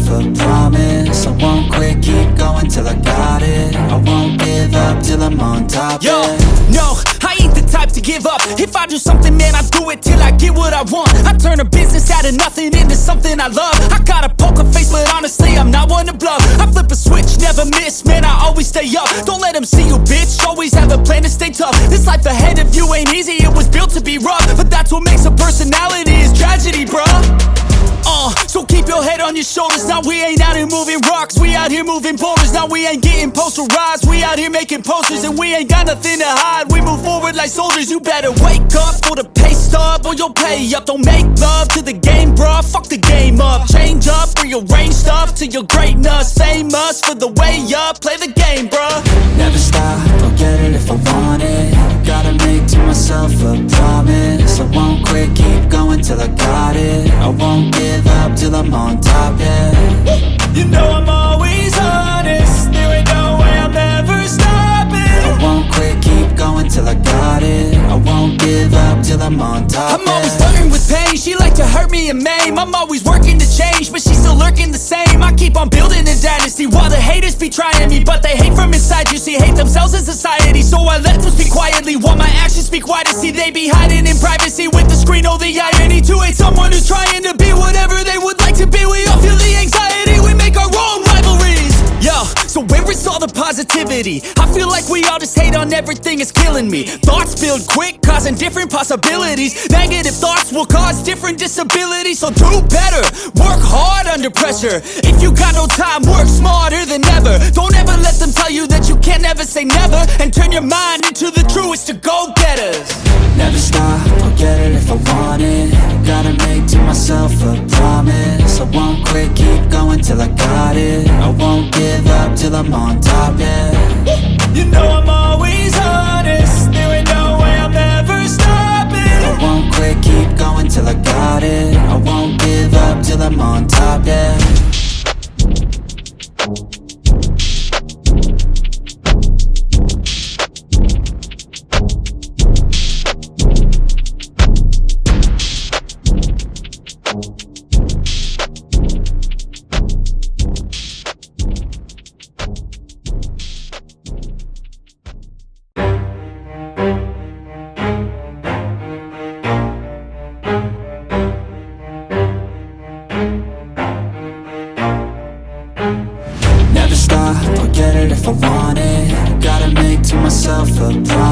a promise. I won't quit, keep going till I got it. I won't give up till I'm on top. Yo, yeah. no, I ain't the type to give up. If I do something, man, I do it till I get what I want. I turn a business out of nothing into something I love. I got a poker face, but honestly, I'm not one to bluff. I flip a switch, never miss, man, I always stay up. Don't let them see you, bitch, always have a plan to stay tough. This life ahead of you ain't easy, it was built to be rough. But that's what makes a personality, is tragedy, bruh. So keep your head on your shoulders. Now we ain't out here moving rocks, we out here moving boulders. Now we ain't getting posterized, we out here making posters. And we ain't got nothing to hide, we move forward like soldiers. You better wake up for the pay stub, or you'll pay up. Don't make love to the game, bruh, fuck the game up. Change up, rearrange stuff to your greatness. Famous for the way up, play the game, bruh. Never stop, I'll get it if I want it. Gotta make to myself a promise. I won't quit, keep going till I got it. I won't give up till I'm on top, yeah. You know I'm always honest, there ain't no way I'm ever stopping. I won't quit, keep going till I got it. I won't give up till I'm on top, I'm always flirting with pain, she like to hurt me and maim. I'm always working to change, but she's still lurking the same. I keep on building a dynasty while the haters be trying me. But they hate from inside, you see, hate themselves in society. So I let them speak quietly while my actions speak wider. See, they be hiding in privacy with the screen, oh the irony. To hate someone who's trying to be whatever they would like to be. We all feel the anxiety, we make our own rivalries. Yo, so where is all the positivity? I feel like we all just hate on everything, it's killing me. Thoughts build quick, causing different possibilities. Negative thoughts will cause different disabilities. So do better, work hard under pressure. If you got no time, work smarter than ever. Don't ever let them tell you that you can't never say never. And turn your mind into the truest of go-getters. Never stop, I'll get it if I want it. Gotta make to myself a promise. I won't quit, keep going till I got it. I won't give up till I'm on top, yeah. You know I'm always honest, there ain't no way I'm ever stopping. I won't quit, keep going till I got it. I won't give up till I'm on top, yeah. Never stop, I'll get it if I want it. Gotta make to myself a promise.